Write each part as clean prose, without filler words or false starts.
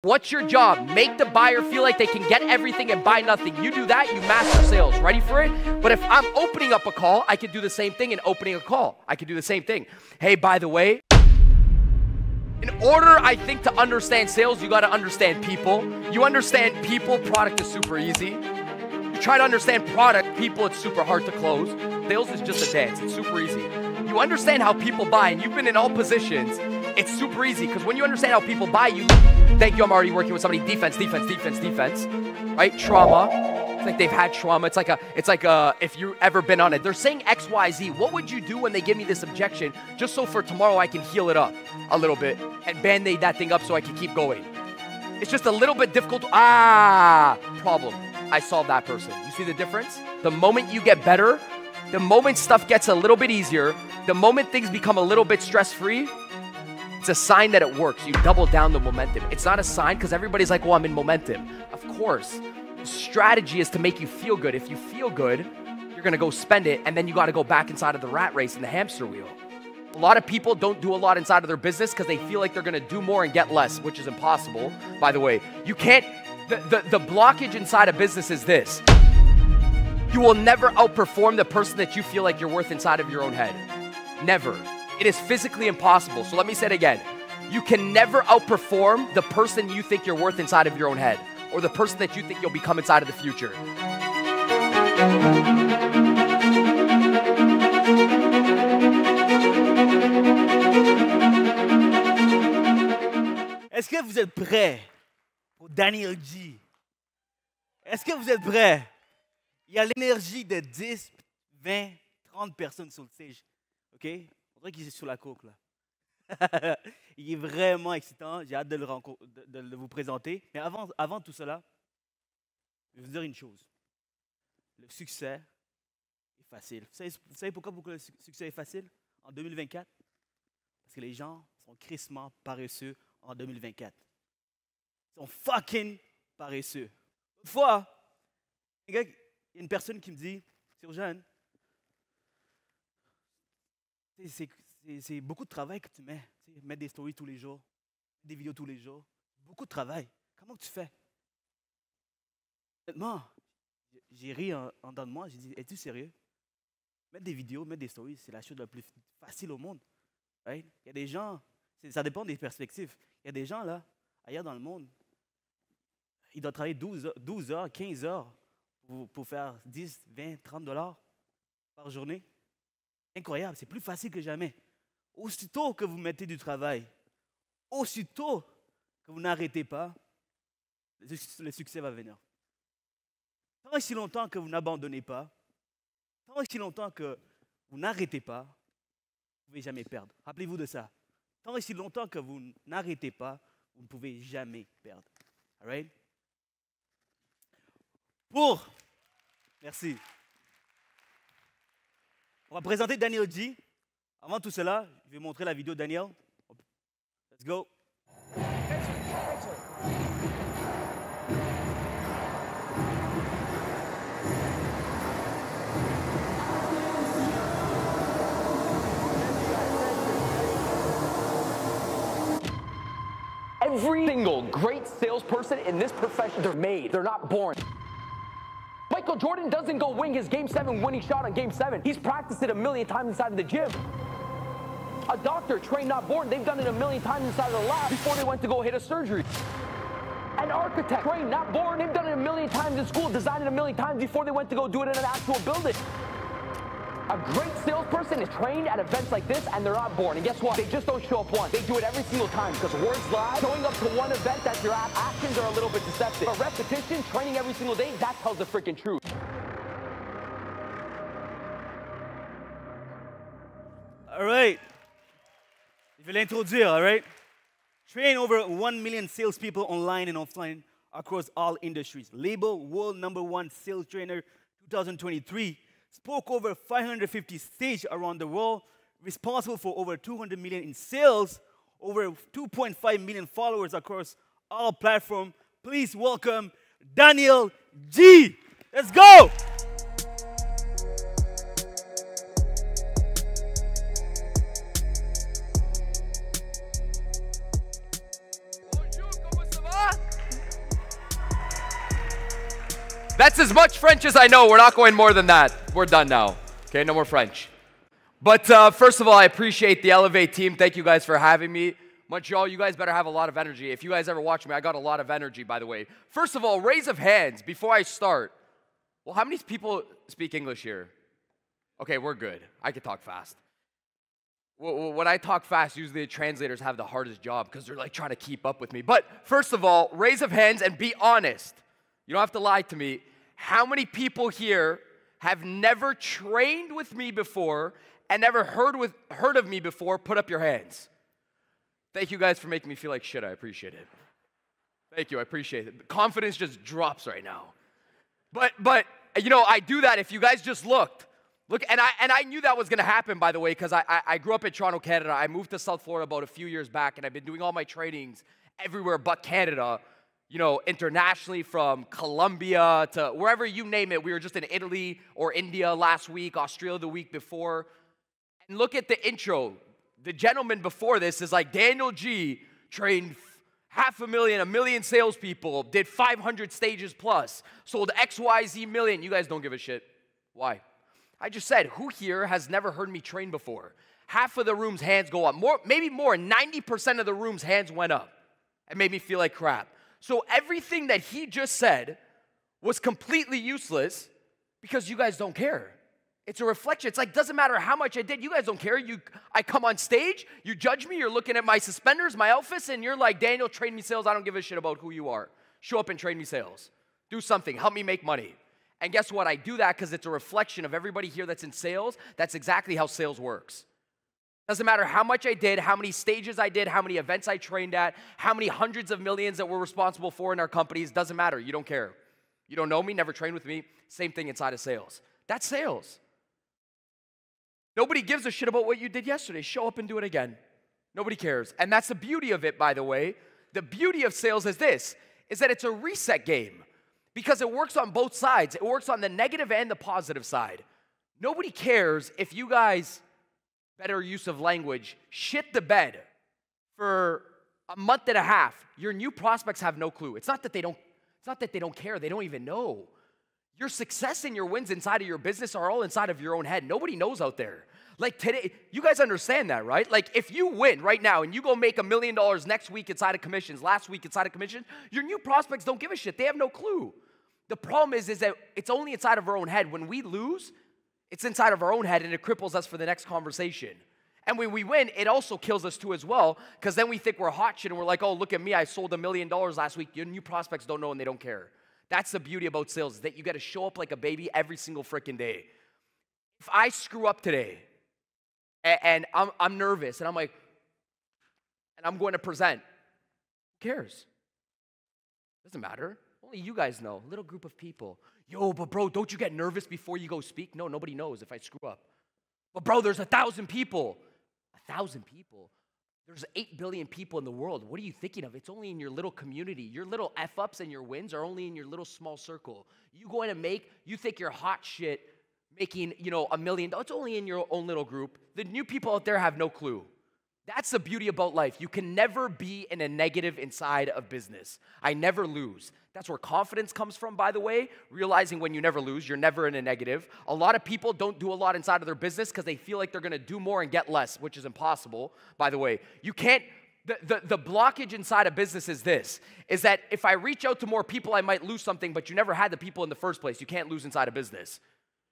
What's your job? Make the buyer feel like they can get everything and buy nothing. You do that, you master sales. Ready for it? But if I'm opening up a call, I can do the same thing in opening a call. I can do the same thing. Hey, by the way, in order, I think, to understand sales, you got to understand people. You understand people, product is super easy. You try to understand product, people, it's super hard to close. Sales is just a dance. It's super easy. You understand how people buy, and you've been in all positions. It's super easy, because when you understand how people buy, you thank you, I'm already working with somebody. Defense, right? Trauma. It's like they've had trauma. It's like if you've ever been on it. They're saying X, Y, Z. What would you do when they give me this objection, just so for tomorrow I can heal it up a little bit and band-aid that thing up so I can keep going? It's just a little bit difficult. Problem. I solved that person. You see the difference? The moment you get better, the moment stuff gets a little bit easier, the moment things become a little bit stress-free, it's a sign that it works. You double down the momentum. It's not a sign because everybody's like, well, I'm in momentum. Of course. The strategy is to make you feel good. If you feel good, you're going to go spend it, and then you got to go back inside of the rat race and the hamster wheel. A lot of people don't do a lot inside of their business because they feel like they're going to do more and get less, which is impossible, by the way. You can't, the blockage inside a business is this. You will never outperform the person that you feel like you're worth inside of your own head. Never. It is physically impossible. So let me say it again. You can never outperform the person you think you're worth inside of your own head, or the person that you think you'll become inside of the future. Est-ce que vous êtes prêts pour Daniel G? Est-ce que vous êtes prêts? Il y a l'énergie de 10, 20, 30 personnes sur le stage. OK? On dirait qu'il est sur la coke, là. Il est vraiment excitant. J'ai hâte de le vous présenter. Mais avant tout cela, je vais vous dire une chose. Le succès est facile. Vous savez pourquoi le succès est facile en 2024? Parce que les gens sont crissement paresseux en 2024. Ils sont fucking paresseux. Une fois, il y a une personne qui me dit, Sir-Jeanne, c'est beaucoup de travail que tu mets. Mettre des stories tous les jours, des vidéos tous les jours. Beaucoup de travail. Comment tu fais? Honnêtement, j'ai ri en dedans de moi. J'ai dit, es-tu sérieux? Mettre des vidéos, mettre des stories, c'est la chose la plus facile au monde. Right? Il y a des gens, ça dépend des perspectives. Il y a des gens là, ailleurs dans le monde, ils doivent travailler 12 heures, 15 heures pour faire 10, 20, 30 $ par journée. Incroyable, c'est plus facile que jamais. Aussitôt que vous mettez du travail, aussitôt que vous n'arrêtez pas, le succès va venir. Tant et si longtemps que vous n'abandonnez pas, tant et si longtemps que vous n'arrêtez pas, vous ne pouvez jamais perdre. Rappelez-vous de ça. Tant et si longtemps que vous n'arrêtez pas, vous ne pouvez jamais perdre. All right? Merci. On va présenter Daniel G. Avant tout cela, je vais montrer la vidéo de Daniel. Let's go. Every single great salesperson in this profession, they're made. They're not born. Michael Jordan doesn't go wing his Game 7 winning shot on Game 7. He's practiced it a million times inside of the gym. A doctor trained, not born. They've done it a million times inside of the lab before they went to go hit a surgery. An architect trained, not born. They've done it a million times in school, designed it a million times before they went to go do it in an actual building. A great salesperson is trained at events like this, and they're not born. And guess what? They just don't show up once. They do it every single time, because words lie. Showing up to one event that you're at, actions are a little bit deceptive. But repetition, training every single day, that tells the freaking truth. All right. Je vais l'introduire, all right? Train over 1 million salespeople online and offline across all industries. Label world #1 sales trainer 2023. Spoke over 550 stages around the world. Responsible for over 200 million in sales. Over 2.5 million followers across all platforms. Please welcome Daniel G. Let's go! Bonjour, comment ça va? That's as much French as I know. We're not going more than that. We're done now. Okay, no more French. But first of all, I appreciate the Elev8 team. Thank you guys for having me. Montreal, you guys better have a lot of energy. If you guys ever watch me, I got a lot of energy, by the way. First of all, raise of hands before I start. Well, how many people speak English here? Okay, we're good. I can talk fast. When I talk fast, usually the translators have the hardest job because they're like trying to keep up with me. But first of all, raise of hands and be honest. You don't have to lie to me. How many people here have never trained with me before and never heard of me before? Put up your hands. Thank you guys for making me feel like shit. I appreciate it. Thank you. I appreciate it. The confidence just drops right now. But you know, I do that if you guys just looked. Look, and I knew that was going to happen, by the way, because I grew up in Toronto, Canada. I moved to South Florida about a few years back, and I've been doing all my trainings everywhere but Canada, you know, internationally, from Colombia to wherever you name it. We were just in Italy or India last week, Australia the week before. And look at the intro. The gentleman before this is like, Daniel G. trained 500,000, 1 million salespeople, did 500 stages plus, sold XYZ million. You guys don't give a shit. Why? I just said, who here has never heard me train before? Half of the room's hands go up. Maybe more, 90% of the room's hands went up. It made me feel like crap. So everything that he just said was completely useless because you guys don't care. It's a reflection. It's like, doesn't matter how much I did. You guys don't care. I come on stage, you judge me, you're looking at my suspenders, my outfits, and you're like, Daniel, train me sales. I don't give a shit about who you are. Show up and train me sales. Do something. Help me make money. And guess what? I do that because it's a reflection of everybody here that's in sales. That's exactly how sales works. Doesn't matter how much I did, how many stages I did, how many events I trained at, how many hundreds of millions that we're responsible for in our companies. Doesn't matter. You don't care. You don't know me, never trained with me. Same thing inside of sales. That's sales. Nobody gives a shit about what you did yesterday. Show up and do it again. Nobody cares. And that's the beauty of it, by the way. The beauty of sales is this, is that it's a reset game. Because it works on both sides. It works on the negative and the positive side. Nobody cares if you guys, better use of language, shit the bed for a month and a half. Your new prospects have no clue. It's not that they don't care. They don't even know. Your success and your wins inside of your business are all inside of your own head. Nobody knows out there. Like today, you guys understand that, right? Like if you win right now and you go make $1 million next week inside of commissions, last week inside of commissions, your new prospects don't give a shit. They have no clue. The problem is that it's only inside of our own head. When we lose, it's inside of our own head and it cripples us for the next conversation. And when we win, it also kills us too as well, because then we think we're hot shit and we're like, oh, look at me, I sold $1 million last week. Your new prospects don't know and they don't care. That's the beauty about sales, is that you got to show up like a baby every single freaking day. If I screw up today and I'm nervous and I'm like, and I'm going to present, who cares? Doesn't matter. Only you guys know, a little group of people. Yo, but bro, don't you get nervous before you go speak? No, nobody knows if I screw up. But bro, there's 1,000 people. 1,000 people? There's 8 billion people in the world. What are you thinking of? It's only in your little community. Your little F-ups and your wins are only in your little small circle. You think you're hot shit making, $1 million. It's only in your own little group. The new people out there have no clue. That's the beauty about life. You can never be in a negative inside of business. I never lose. That's where confidence comes from, by the way. Realizing when you never lose, you're never in a negative. A lot of people don't do a lot inside of their business because they feel like they're going to do more and get less, which is impossible, by the way. You can't, the blockage inside of business is this, is that if I reach out to more people, I might lose something, but you never had the people in the first place. You can't lose inside of business.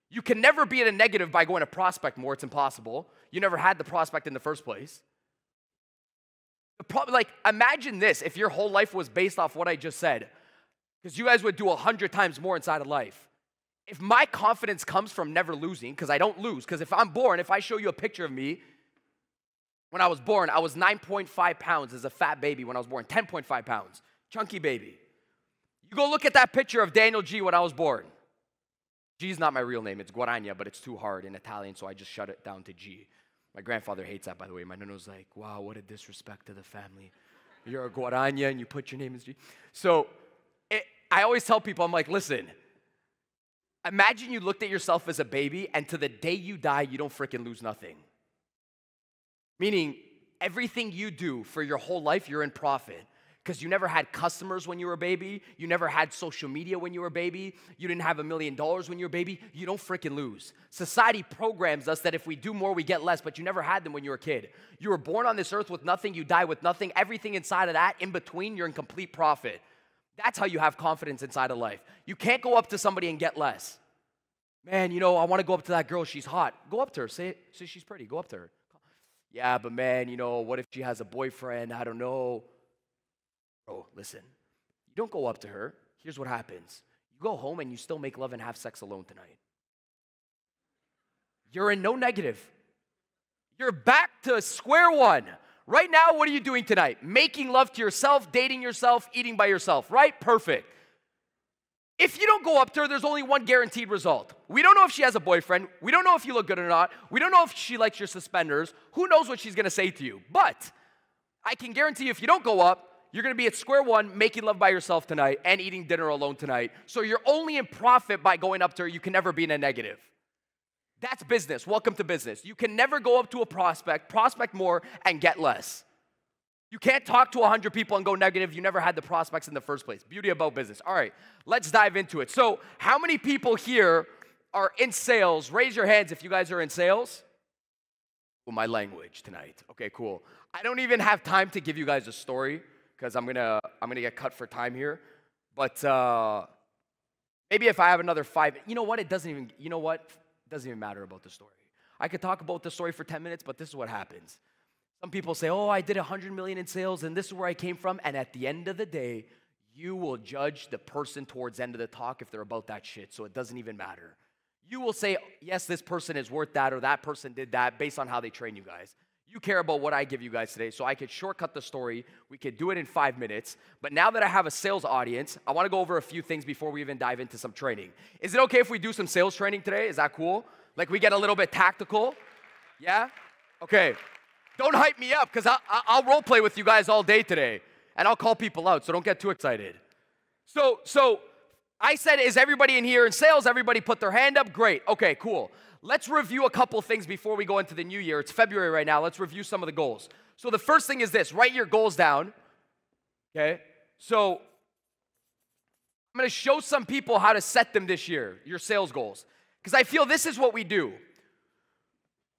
You can never be in a negative by going to prospect more. It's impossible. You never had the prospect in the first place. Imagine this, if your whole life was based off what I just said, because you guys would do 100 times more inside of life. If my confidence comes from never losing, because I don't lose, because if I'm born, if I show you a picture of me, when I was born, I was 9.5 pounds as a fat baby when I was born, 10.5 pounds, chunky baby. You go look at that picture of Daniel G when I was born. G is not my real name, it's Guaragna, but it's too hard in Italian, so I just shut it down to G. My grandfather hates that, by the way. My nonno's like, wow, what a disrespect to the family. You're a Guaragna and you put your name as G. So I always tell people, I'm like, listen, imagine you looked at yourself as a baby and to the day you die, you don't freaking lose nothing. Meaning, everything you do for your whole life, you're in profit. because you never had customers when you were a baby. You never had social media when you were a baby. You didn't have $1 million when you were a baby. You don't freaking lose. Society programs us that if we do more, we get less, but you never had them when you were a kid. You were born on this earth with nothing. You die with nothing. Everything inside of that, in between, you're in complete profit. That's how you have confidence inside of life. You can't go up to somebody and get less. Man, you know, I want to go up to that girl. She's hot. Go up to her. Say she's pretty. Go up to her. Yeah, but man, you know, what if she has a boyfriend? I don't know. Bro, listen. You don't go up to her. Here's what happens. You go home and you still make love and have sex alone tonight. You're in no negative. You're back to square one. Right now, what are you doing tonight? Making love to yourself, dating yourself, eating by yourself, right? Perfect. If you don't go up to her, there's only one guaranteed result. We don't know if she has a boyfriend. We don't know if you look good or not. We don't know if she likes your suspenders. Who knows what she's going to say to you? But I can guarantee you if you don't go up, you're going to be at square one making love by yourself tonight and eating dinner alone tonight. So you're only in profit by going up to her. You can never be in a negative. That's business. Welcome to business. You can never go up to a prospect more, and get less. You can't talk to 100 people and go negative. You never had the prospects in the first place. Beauty about business. All right, let's dive into it. So how many people here are in sales? Raise your hands if you guys are in sales. Well, my language tonight. Okay, cool. I don't even have time to give you guys a story because I'm gonna get cut for time here. But maybe if I have another 5, you know what? It doesn't even matter about the story. I could talk about the story for 10 minutes, but this is what happens. Some people say, oh, I did 100 million in sales, and this is where I came from. And at the end of the day, you will judge the person towards the end of the talk if they're about that shit, so it doesn't even matter. You will say, yes, this person is worth that, or that person did that, based on how they train you guys. You care about what I give you guys today, so I could shortcut the story. We could do it in 5 minutes. But now that I have a sales audience, I want to go over a few things before we even dive into some training. Is it okay if we do some sales training today? Is that cool? Like we get a little bit tactical? Yeah? Okay. Don't hype me up, because I'll role play with you guys all day today. And I'll call people out, so don't get too excited. So I said, is everybody in here in sales? Everybody put their hand up? Great. Okay, cool. Let's review a couple things before we go into the new year. It's February right now. Let's review some of the goals. So the first thing is this. Write your goals down. Okay? So I'm going to show some people how to set them this year, your sales goals. Because I feel this is what we do.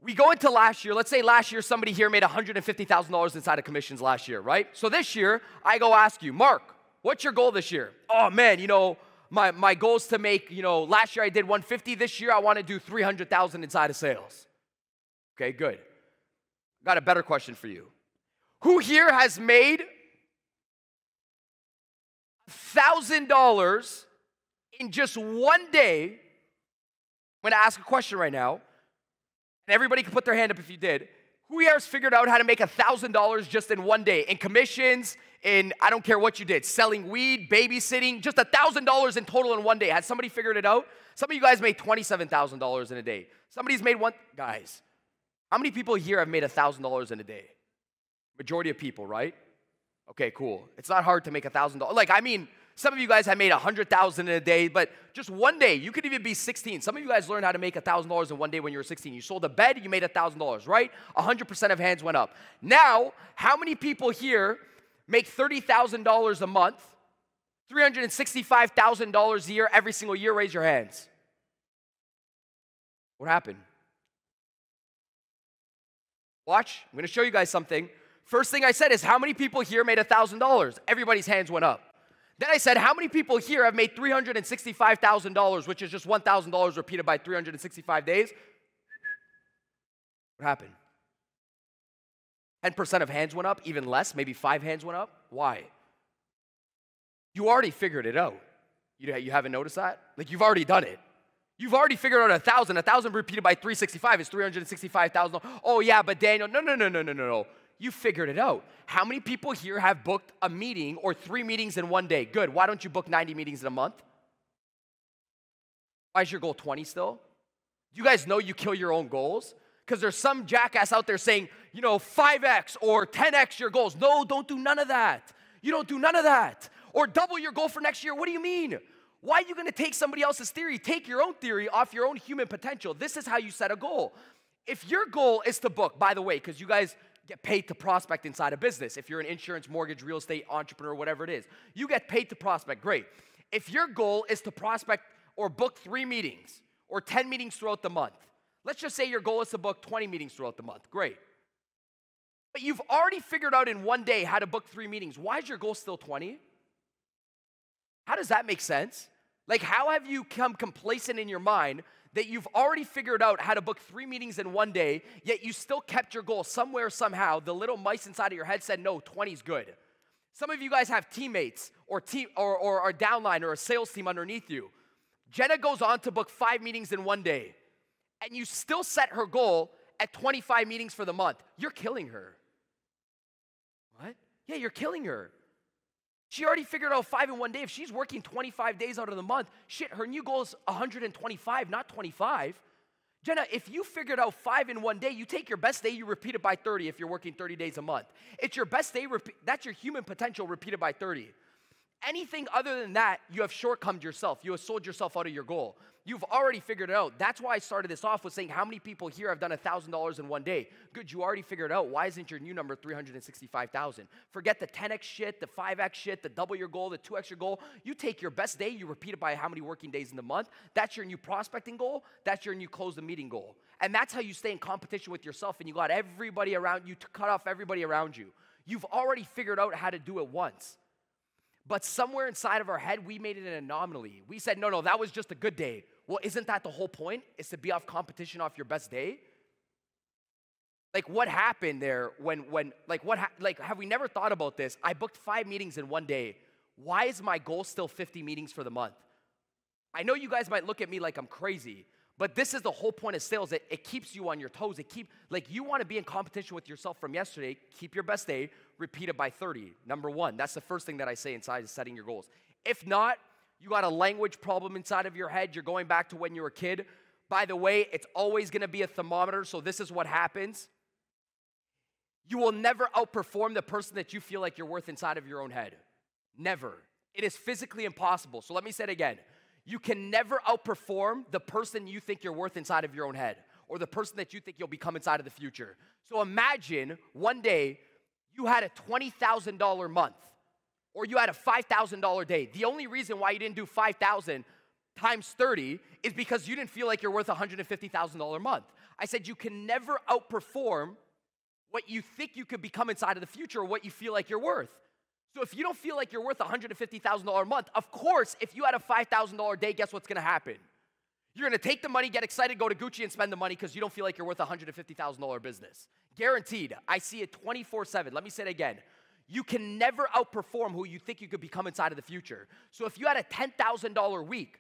We go into last year. Let's say last year somebody here made $150,000 inside of commissions last year, right? So this year, I go ask you, Mark, what's your goal this year? Oh, man, you know, my goal is to make, you know, last year I did 150. This year I want to do 300,000 inside of sales. Okay, good. Got a better question for you. Who here has made $1,000 in just one day? I'm going to ask a question right now. And everybody can put their hand up if you did. Who here has figured out how to make $1,000 just in one day? In commissions, in I don't care what you did, selling weed, babysitting, just $1,000 in total in one day. Has somebody figured it out? Some of you guys made $27,000 in a day. Somebody's made one. Guys, how many people here have made $1,000 in a day? Majority of people, right? Okay, cool. It's not hard to make $1,000. Like, I mean, some of you guys have made $100,000 in a day, but just one day, you could even be 16. Some of you guys learned how to make $1,000 in one day when you were 16. You sold a bed, you made $1,000, right? 100% of hands went up. Now, how many people here make $30,000 a month, $365,000 a year every single year? Raise your hands. What happened? Watch, I'm going to show you guys something. First thing I said is, how many people here made $1,000? Everybody's hands went up. Then I said, how many people here have made $365,000, which is just $1,000 repeated by 365 days? What happened? 10% of hands went up, even less, maybe 5 hands went up. Why? You already figured it out. You haven't noticed that? Like, you've already done it. You've already figured out 1,000. 1,000 repeated by 365 is 365,000. Oh, yeah, but Daniel, no. You figured it out. How many people here have booked a meeting or 3 meetings in one day? Good. Why don't you book 90 meetings in a month? Why is your goal 20 still? Do you guys know you kill your own goals? Because there's some jackass out there saying, 5x or 10x your goals. No, don't do none of that. You don't do none of that. Or double your goal for next year. What do you mean? Why are you going to take somebody else's theory? Take your own theory off your own human potential. This is how you set a goal. If your goal is to book, by the way, because you guys get paid to prospect inside a business. If you're an insurance, mortgage, real estate, entrepreneur, whatever it is, you get paid to prospect, great. If your goal is to prospect or book 3 meetings or 10 meetings throughout the month, let's just say your goal is to book 20 meetings throughout the month, great. But you've already figured out in one day how to book 3 meetings. Why is your goal still 20? How does that make sense? Like, how have you become complacent in your mind that you've already figured out how to book 3 meetings in one day, yet you still kept your goal somewhere, somehow? The little mice inside of your head said, no, 20 is good. Some of you guys have teammates or a downline or a sales team underneath you. Jenna goes on to book 5 meetings in one day, and you still set her goal at 25 meetings for the month. You're killing her. What? Yeah, you're killing her. She already figured out 5 in one day. If she's working 25 days out of the month, shit, her new goal is 125, not 25. Jenna, if you figured out 5 in one day, you take your best day, you repeat it by 30 if you're working 30 days a month. It's your best day, that's your human potential repeated by 30. Anything other than that, you have shortcomed yourself. You have sold yourself out of your goal. You've already figured it out. That's why I started this off with saying, how many people here have done $1,000 in one day? Good, you already figured it out. Why isn't your new number 365,000? Forget the 10x shit, the 5x shit, the double your goal, the 2x your goal. You take your best day, you repeat it by how many working days in the month. That's your new prospecting goal. That's your new close the meeting goal. And that's how you stay in competition with yourself, and you got everybody around you to cut off everybody around you. You've already figured out how to do it once. But somewhere inside of our head, we made it an anomaly. We said, no, that was just a good day. Well, isn't that the whole point? Is to be off competition off your best day? Like, what happened there have we never thought about this? I booked 5 meetings in one day. Why is my goal still 50 meetings for the month? I know you guys might look at me like I'm crazy, but this is the whole point of sales. It keeps you on your toes. You want to be in competition with yourself from yesterday. Keep your best day. Repeat it by 30. Number 1. That's the first thing that I say inside is setting your goals. If not, you got a language problem inside of your head. You're going back to when you were a kid. By the way, it's always going to be a thermometer, so this is what happens. You will never outperform the person that you feel like you're worth inside of your own head. Never. It is physically impossible. So let me say it again. You can never outperform the person you think you're worth inside of your own head, or the person that you think you'll become inside of the future. So imagine one day you had a $20,000 month, or you had a $5,000 day. The only reason why you didn't do 5,000 times 30 is because you didn't feel like you're worth a $150,000 a month. I said you can never outperform what you think you could become inside of the future, or what you feel like you're worth. So if you don't feel like you're worth $150,000 a month, of course, if you had a $5,000 day, guess what's going to happen? You're going to take the money, get excited, go to Gucci and spend the money because you don't feel like you're worth a $150,000 business. Guaranteed. I see it 24/7. Let me say it again. You can never outperform who you think you could become inside of the future. So if you had a $10,000 week,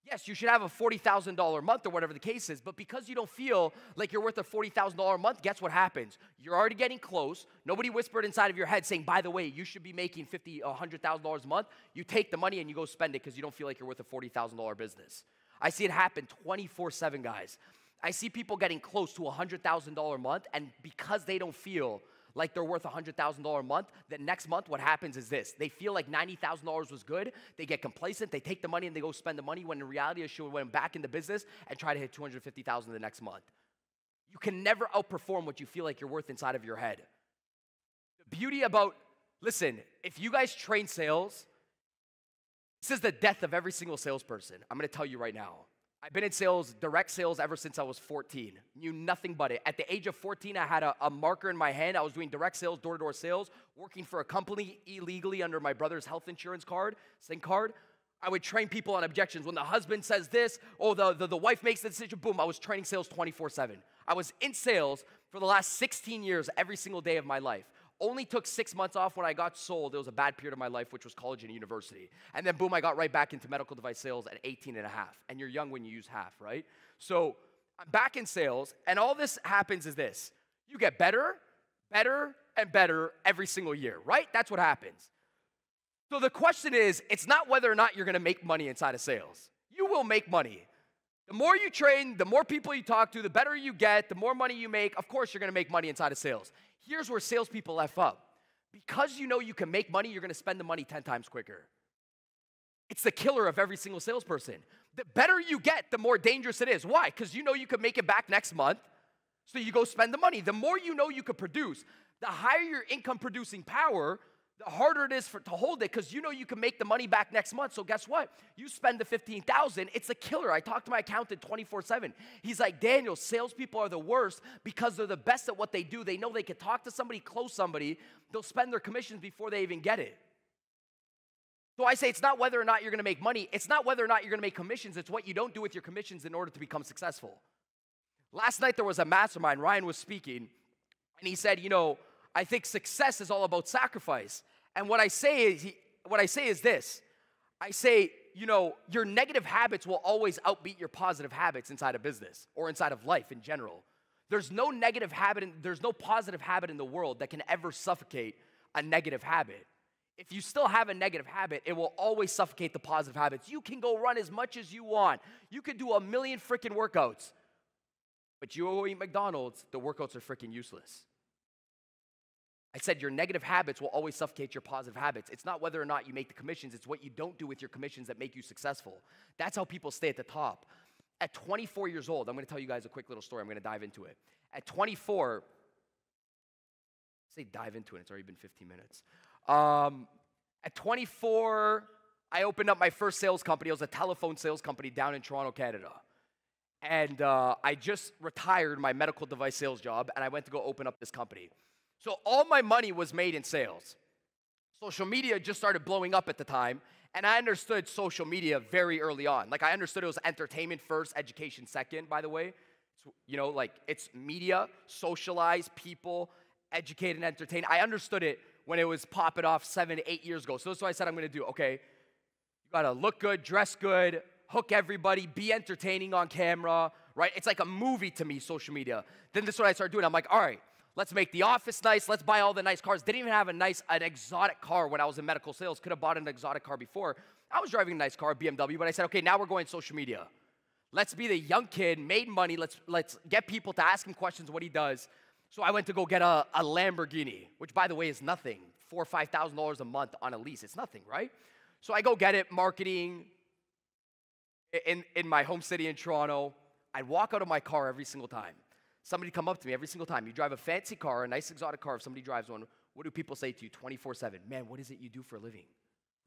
yes, you should have a $40,000 month or whatever the case is, but because you don't feel like you're worth a $40,000 a month, guess what happens? You're already getting close. Nobody whispered inside of your head saying, by the way, you should be making $50,000 or $100,000 a month. You take the money and you go spend it because you don't feel like you're worth a $40,000 business. I see it happen 24/7, guys. I see people getting close to a $100,000 a month, and because they don't feel like they're worth a $100,000 a month, the next month what happens is this. They feel like $90,000 was good. They get complacent. They take the money and they go spend the money, when in reality they should went back into business and try to hit $250,000 the next month. You can never outperform what you feel like you're worth inside of your head. The beauty about, listen, if you guys train sales, this is the death of every single salesperson. I'm going to tell you right now. I've been in sales, direct sales, ever since I was 14. Knew nothing but it. At the age of 14, I had a marker in my hand. I was doing direct sales, door-to-door sales, working for a company illegally under my brother's health insurance card, SINC card. I would train people on objections. When the husband says this, or the wife makes the decision, boom, I was training sales 24/7. I was in sales for the last 16 years, every single day of my life. Only took 6 months off when I got sold. It was a bad period of my life, which was college and university. And then boom, I got right back into medical device sales at 18 and a half. And you're young when you use half, right? So I'm back in sales, and all this happens is this. You get better, better, and better every single year, right? That's what happens. So the question is, it's not whether or not you're going to make money inside of sales. You will make money. The more you train, the more people you talk to, the better you get, the more money you make. Of course, you're going to make money inside of sales. Here's where salespeople F up. Because you know you can make money, you're going to spend the money 10 times quicker. It's the killer of every single salesperson. The better you get, the more dangerous it is. Why? Because you know you can make it back next month. So you go spend the money. The more you know you could produce, the higher your income producing power, the harder it is to hold it, because you know you can make the money back next month. So guess what? You spend the $15,000, it's a killer. I talk to my accountant 24/7. He's like, Daniel, salespeople are the worst because they're the best at what they do. They know they can talk to somebody, close somebody. They'll spend their commissions before they even get it. So I say it's not whether or not you're going to make money. It's not whether or not you're going to make commissions. It's what you don't do with your commissions in order to become successful. Last night there was a mastermind. Ryan was speaking, and he said, I think success is all about sacrifice. And what I say is this. I say, your negative habits will always outbeat your positive habits inside of business or inside of life in general. There's no negative habit, there's no positive habit in the world that can ever suffocate a negative habit. If you still have a negative habit, it will always suffocate the positive habits. You can go run as much as you want. You can do 1,000,000 freaking workouts. But you go eat McDonald's, the workouts are freaking useless. I said your negative habits will always suffocate your positive habits. It's not whether or not you make the commissions, it's what you don't do with your commissions that make you successful. That's how people stay at the top. At 24 years old, I'm going to tell you guys a quick little story. I'm going to dive into it. At 24, say dive into it, it's already been 15 minutes. At 24, I opened up my first sales company. It was a telephone sales company down in Toronto, Canada. And I just retired my medical device sales job, and I went to go open up this company. So all my money was made in sales. Social media just started blowing up at the time, and I understood social media very early on. Like, I understood it was entertainment first, education second, by the way. It's, it's media, socialize people, educate and entertain. I understood it when it was popping off 7 to 8 years ago. So that's what I said I'm going to do. Okay, you got to look good, dress good, hook everybody, be entertaining on camera, right? It's like a movie to me, social media. Then this is what I started doing. I'm like, all right, let's make the office nice. Let's buy all the nice cars. Didn't even have an exotic car when I was in medical sales. Could have bought an exotic car before. I was driving a nice car, BMW, but I said, okay, now we're going social media. Let's be the young kid, made money. Let's get people to ask him questions what he does. So I went to go get a Lamborghini, which, by the way, is nothing. $4,000 or $5,000 a month on a lease. It's nothing, right? So I go get it, marketing in my home city in Toronto. I'd walk out of my car every single time. Somebody come up to me every single time. You drive a fancy car, a nice exotic car. If somebody drives one, what do people say to you 24/7? Man, what is it you do for a living,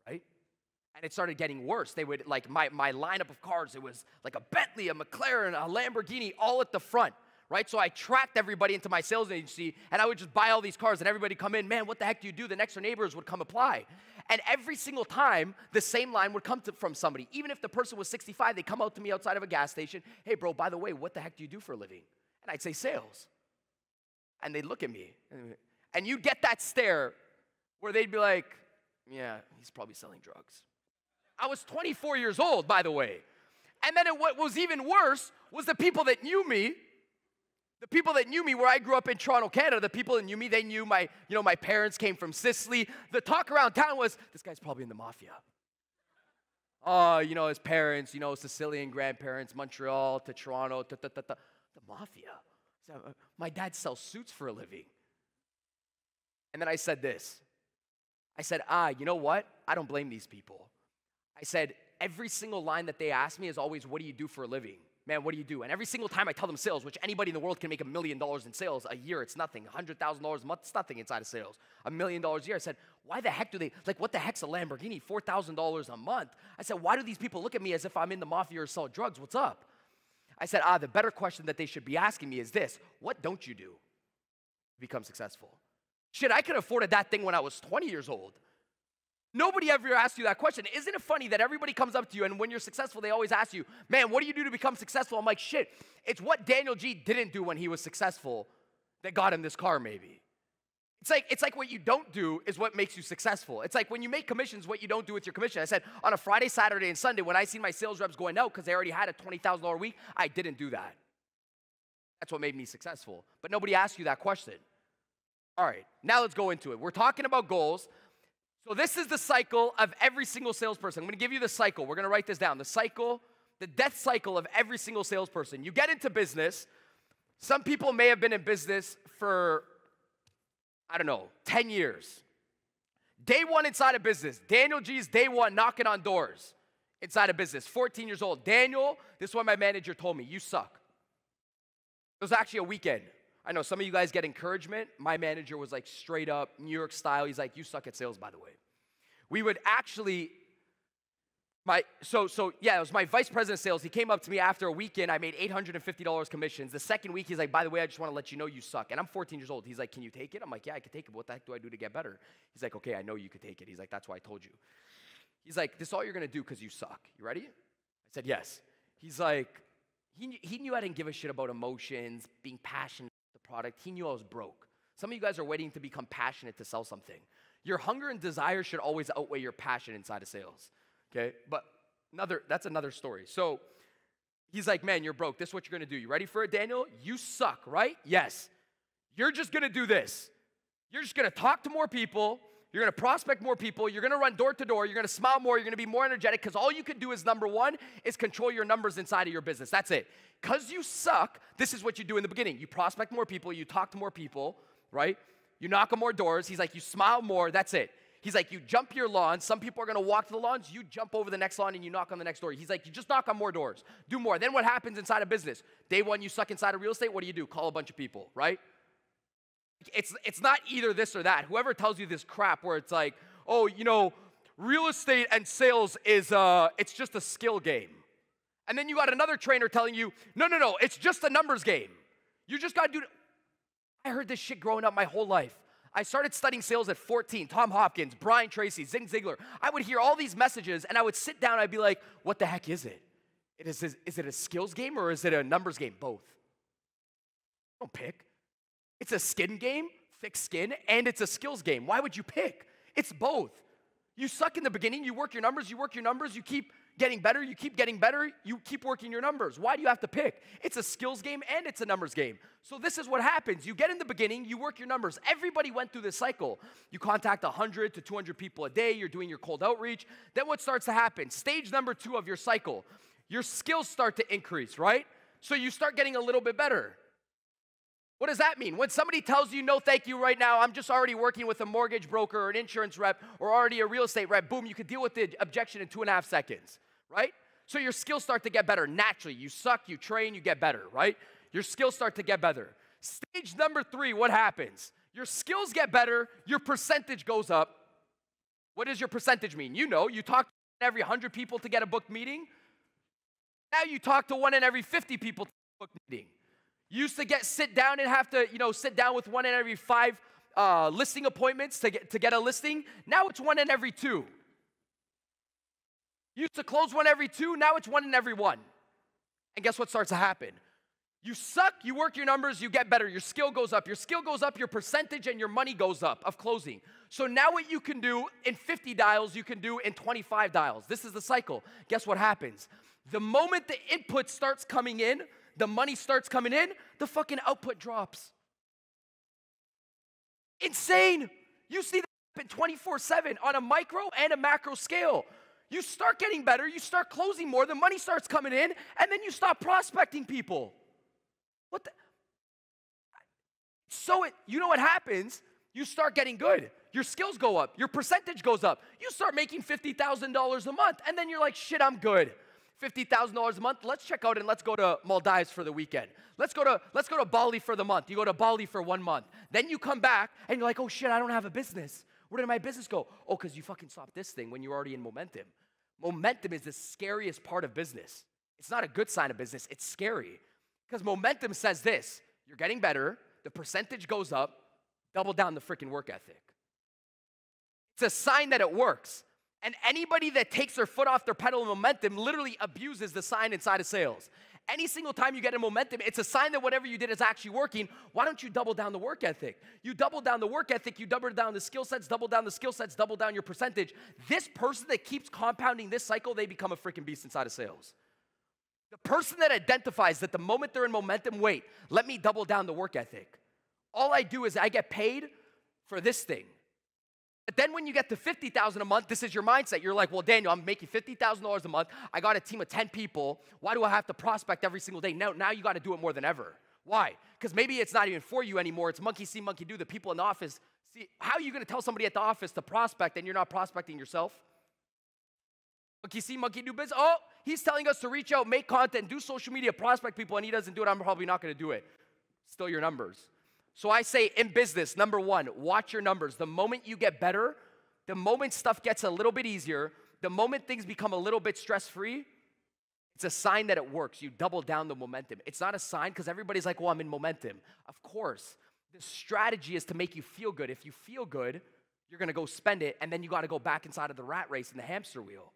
right? And it started getting worse. They would, like, my lineup of cars, it was like a Bentley, a McLaren, a Lamborghini, all at the front, right? So I tracked everybody into my sales agency, and I would just buy all these cars, and everybody come in, man, what the heck do you do? The next door neighbors would come apply. And every single time, the same line would come from somebody. Even if the person was 65, they'd come out to me outside of a gas station. Hey, bro, by the way, what the heck do you do for a living? And I'd say sales. And they'd look at me. And you'd get that stare where they'd be like, yeah, he's probably selling drugs. I was 24 years old, by the way. And then what was even worse was the people that knew me. The people that knew me, where I grew up in Toronto, Canada, the people that knew me, they knew my parents came from Sicily. The talk around town was, this guy's probably in the mafia. His parents, Sicilian grandparents, Montreal to Toronto, the mafia. So, my dad sells suits for a living. And then I said this. I said, you know what? I don't blame these people. I said, every single line that they ask me is always, what do you do for a living? Man, what do you do? And every single time I tell them sales, which anybody in the world can make $1 million in sales a year, it's nothing. $100,000 a month, it's nothing inside of sales. $1 million a year. I said, why the heck do they, what the heck's a Lamborghini? $4,000 a month. I said, why do these people look at me as if I'm in the mafia or sell drugs? What's up? I said, the better question that they should be asking me is this: what don't you do to become successful? Shit, I could have afforded that thing when I was 20 years old. Nobody ever asked you that question. Isn't it funny that everybody comes up to you, and when you're successful, they always ask you, man, what do you do to become successful? I'm like, shit, it's what Daniel G didn't do when he was successful that got him this car, maybe. It's like what you don't do is what makes you successful. It's like when you make commissions, what you don't do with your commission. I said, on a Friday, Saturday, and Sunday, when I seen my sales reps going out because they already had a $20,000 week, I didn't do that. That's what made me successful. But nobody asked you that question. All right, now let's go into it. We're talking about goals. So this is the cycle of every single salesperson. I'm going to give you the cycle. We're going to write this down. The cycle, the death cycle of every single salesperson. You get into business. Some people may have been in business for, 10 years. Day one inside of business. Daniel G's day one knocking on doors inside of business. 14 years old. Daniel, this is what my manager told me. You suck. It was actually a weekend. I know some of you guys get encouragement. My manager was like straight up New York style. He's like, you suck at sales, by the way. We would actually, it was my vice president of sales. He came up to me after a weekend. I made $850 commissions. The second week, he's like, by the way, I just want to let you know you suck. And I'm 14 years old. He's like, can you take it? I'm like, yeah, I can take it. But what the heck do I do to get better? He's like, okay, I know you could take it. He's like, that's why I told you. He's like, this is all you're going to do because you suck. You ready? I said, yes. He's like, he knew I didn't give a shit about emotions, being passionate about the product. He knew I was broke. Some of you guys are waiting to become passionate to sell something. Your hunger and desire should always outweigh your passion inside of sales, okay? But that's another story. So he's like, man, you're broke. This is what you're going to do. You ready for it, Daniel? You suck, right? Yes. You're just going to do this. You're just going to talk to more people. You're going to prospect more people. You're going to run door to door. You're going to smile more. You're going to be more energetic because all you can do is, number one, is control your numbers inside of your business. That's it. Because you suck, this is what you do in the beginning. You prospect more people. You talk to more people, right? You knock on more doors. He's like, you smile more. That's it. He's like, you jump your lawn. Some people are going to walk to the lawns. You jump over the next lawn and you knock on the next door. He's like, you just knock on more doors. Do more. Then what happens inside a business? Day one, you suck inside of real estate. What do? Call a bunch of people, right? It's not either this or that. Whoever tells you this crap where it's like, oh, real estate and sales is, it's just a skill game. And then you got another trainer telling you, no, it's just a numbers game. You just got to do it. I heard this shit growing up my whole life. I started studying sales at 14. Tom Hopkins, Brian Tracy, Zig Ziglar. I would hear all these messages, and I would sit down, and I'd be like, what the heck is it? Is it a skills game, or is it a numbers game? Both. Don't pick. It's a skin game, thick skin, and it's a skills game. Why would you pick? It's both. You suck in the beginning, you work your numbers, you keep getting better, you keep working your numbers. Why do you have to pick? It's a skills game and it's a numbers game. So this is what happens. You get in the beginning, you work your numbers. Everybody went through this cycle. You contact 100 to 200 people a day, you're doing your cold outreach. Then what starts to happen? Stage number 2 of your cycle. Your skills start to increase, right? So you start getting a little bit better. What does that mean? When somebody tells you, no, thank you right now, I'm just already working with a mortgage broker or an insurance rep or already a real estate rep, boom, you can deal with the objection in 2.5 seconds, right? So your skills start to get better naturally. You suck, you train, you get better, right? Your skills start to get better. Stage number 3, what happens? Your skills get better, your percentage goes up. What does your percentage mean? You talk to every 100 people to get a booked meeting. Now you talk to 1 in every 50 people to get a booked meeting. You used to sit down and have to, sit down with 1 in every 5 listing appointments to get a listing. Now it's 1 in every 2. You used to close 1 every 2. Now it's 1 in every 1. And guess what starts to happen? You suck, you work your numbers, you get better. Your skill goes up. Your skill goes up, your percentage and your money goes up of closing. So now what you can do in 50 dials, you can do in 25 dials. This is the cycle. Guess what happens? The moment the input starts coming in, the money starts coming in, the fucking output drops. Insane. You see that happen 24/7 on a micro and a macro scale. You start getting better, you start closing more, the money starts coming in, and then you stop prospecting people. You know what happens? You start getting good. Your skills go up. Your percentage goes up. You start making $50,000 a month, and then you're like, shit, I'm good. $50,000 a month, let's check out and let's go to Maldives for the weekend. Let's go to Bali for the month. You go to Bali for 1 month. Then you come back and you're like, oh shit, I don't have a business. Where did my business go? Oh, because you fucking stopped this thing when you're already in momentum. Momentum is the scariest part of business. It's not a good sign of business, it's scary. Because momentum says this, you're getting better, the percentage goes up, double down the freaking work ethic. It's a sign that it works. And anybody that takes their foot off their pedal in momentum literally abuses the sign inside of sales. Any single time you get in momentum, it's a sign that whatever you did is actually working. Why don't you double down the work ethic? You double down the work ethic, you double down the skill sets, double down the skill sets, double down your percentage. This person that keeps compounding this cycle, they become a freaking beast inside of sales. The person that identifies that the moment they're in momentum, wait, let me double down the work ethic. All I do is I get paid for this thing. But then when you get to $50,000 a month, this is your mindset. You're like, well, Daniel, I'm making $50,000 a month. I got a team of 10 people. Why do I have to prospect every single day? Now you got to do it more than ever. Why? Because maybe it's not even for you anymore. It's monkey see, monkey do. The people in the office see. How are you going to tell somebody at the office to prospect and you're not prospecting yourself? Monkey see, monkey do business. Oh, he's telling us to reach out, make content, do social media, prospect people, and he doesn't do it. I'm probably not going to do it. Still your numbers. So I say in business, number one, watch your numbers. The moment you get better, the moment stuff gets a little bit easier, the moment things become a little bit stress-free, it's a sign that it works. You double down the momentum. It's not a sign because everybody's like, well, I'm in momentum. Of course, the strategy is to make you feel good. If you feel good, you're going to go spend it, and then you got to go back inside of the rat race and the hamster wheel.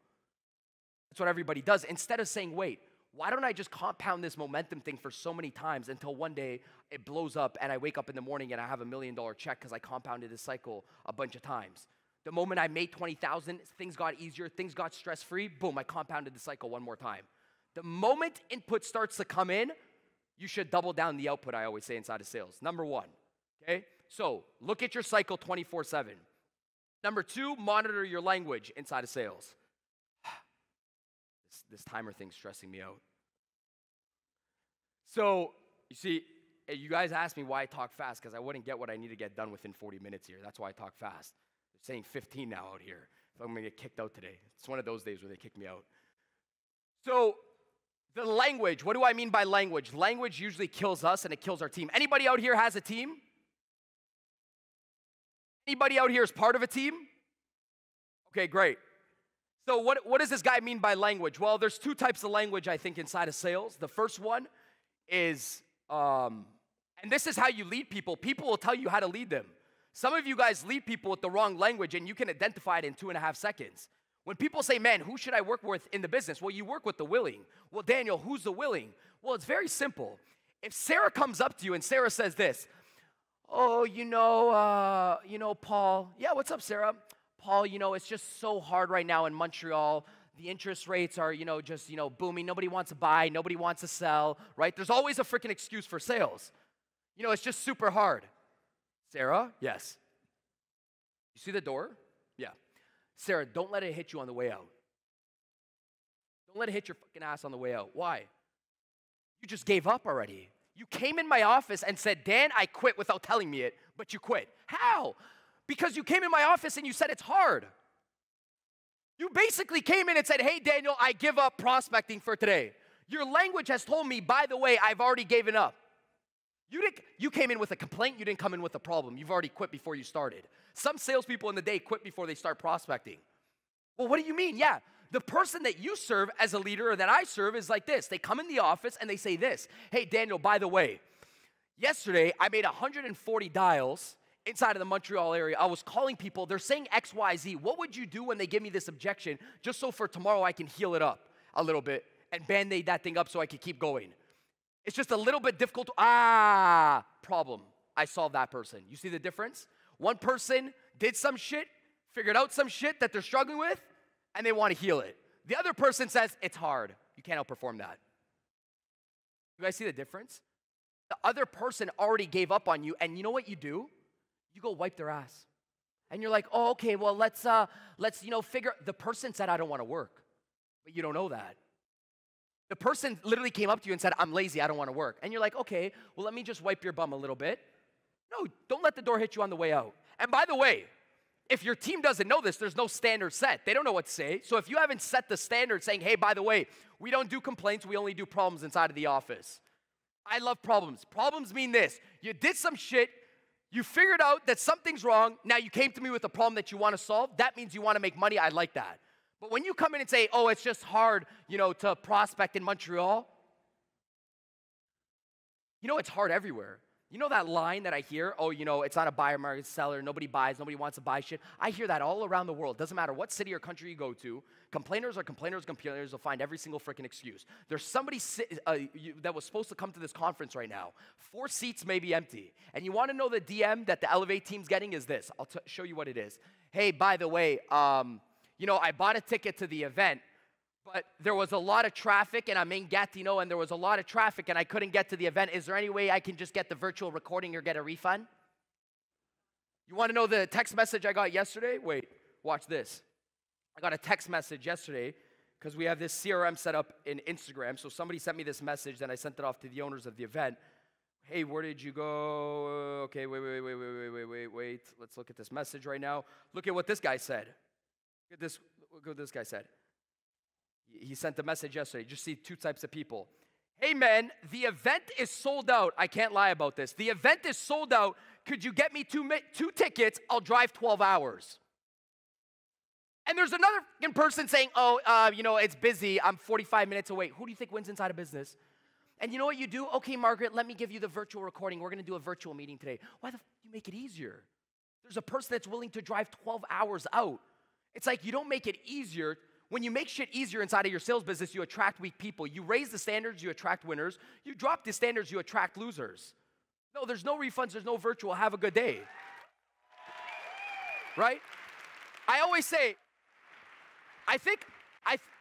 That's what everybody does. Instead of saying, wait, why don't I just compound this momentum thing for so many times until one day it blows up and I wake up in the morning and I have $1 million check because I compounded this cycle a bunch of times. The moment I made 20,000, things got easier, things got stress-free, boom, I compounded the cycle one more time. The moment input starts to come in, you should double down the output, I always say, inside of sales. Number one, okay? So look at your cycle 24/7. Number two, monitor your language inside of sales. This timer thing's stressing me out. So, you see, you guys asked me why I talk fast, because I wouldn't get what I need to get done within 40 minutes here. That's why I talk fast. They're saying 15 now out here. If I'm going to get kicked out today. It's one of those days where they kick me out. So, the language, what do I mean by language? Language usually kills us and it kills our team. Anybody out here has a team? Anybody out here is part of a team? Okay, great. So what does this guy mean by language? Well, there's two types of language, I think, inside of sales. The first one is, and this is how you lead people. People will tell you how to lead them. Some of you guys lead people with the wrong language, and you can identify it in 2.5 seconds. When people say, man, who should I work with in the business? Well, you work with the willing. Well, Daniel, who's the willing? Well, it's very simple. If Sarah comes up to you and Sarah says this, oh, Paul. Yeah, what's up, Sarah? Paul, it's just so hard right now in Montreal. The interest rates are, just, booming. Nobody wants to buy. Nobody wants to sell, right? There's always a freaking excuse for sales. It's just super hard. Sarah? Yes. You see the door? Yeah. Sarah, don't let it hit you on the way out. Don't let it hit your fucking ass on the way out. Why? You just gave up already. You came in my office and said, Dan, I quit without telling me it, but you quit. How? Because you came in my office and you said it's hard. You basically came in and said, hey, Daniel, I give up prospecting for today. Your language has told me, by the way, I've already given up. You came in with a complaint. You didn't come in with a problem. You've already quit before you started. Some salespeople in the day quit before they start prospecting. Well, what do you mean? Yeah, the person that you serve as a leader or that I serve is like this. They come in the office and they say this. Hey, Daniel, by the way, yesterday I made 140 dials inside of the Montreal area. I was calling people. They're saying X, Y, Z. What would you do when they give me this objection just so for tomorrow I can heal it up a little bit and Band-Aid that thing up so I can keep going? It's just a little bit difficult. Problem. I solved that person. You see the difference? One person did some shit, figured out some shit that they're struggling with, and they want to heal it. The other person says, it's hard. You can't outperform that. You guys see the difference? The other person already gave up on you, and you know what you do? You go wipe their ass. And you're like, oh, okay, well, let's figure. The person said, I don't want to work. But you don't know that. The person literally came up to you and said, I'm lazy, I don't want to work. And you're like, okay, well, let me just wipe your bum a little bit. No, don't let the door hit you on the way out. And by the way, if your team doesn't know this, there's no standard set. They don't know what to say. So if you haven't set the standard saying, hey, by the way, we don't do complaints, we only do problems inside of the office. I love problems. Problems mean this. You did some shit, you figured out that something's wrong, now you came to me with a problem that you want to solve. That means you want to make money. I like that. But when you come in and say, oh, it's just hard, to prospect in Montreal, it's hard everywhere. You know that line that I hear, oh, it's not a buyer market, it's a seller, nobody buys, nobody wants to buy shit. I hear that all around the world. Doesn't matter what city or country you go to, complainers will find every single freaking excuse. There's somebody that was supposed to come to this conference right now. 4 seats may be empty. And you want to know the DM that the Elev8 team's getting is this. I'll show you what it is. Hey, by the way, I bought a ticket to the event, but there was a lot of traffic, and I'm in Gatineau, and there was a lot of traffic, and I couldn't get to the event. Is there any way I can just get the virtual recording or get a refund? You want to know the text message I got yesterday? Wait, watch this. I got a text message yesterday because we have this CRM set up in Instagram. So somebody sent me this message, then I sent it off to the owners of the event. Hey, where did you go? Okay, wait. Let's look at this message right now. Look at what this guy said. Look at what this guy said. He sent a message yesterday. Just see 2 types of people. Hey man, the event is sold out. I can't lie about this. The event is sold out. Could you get me two tickets? I'll drive 12 hours. And there's another person saying, oh, it's busy. I'm 45 minutes away. Who do you think wins inside of business? And you know what you do? Okay, Margaret, let me give you the virtual recording. We're going to do a virtual meeting today. Why the f do you make it easier? There's a person that's willing to drive 12 hours out. It's like you don't make it easier. When you make shit easier inside of your sales business, you attract weak people. You raise the standards, you attract winners. You drop the standards, you attract losers. No, there's no refunds, there's no virtual. Have a good day. Right? I always say,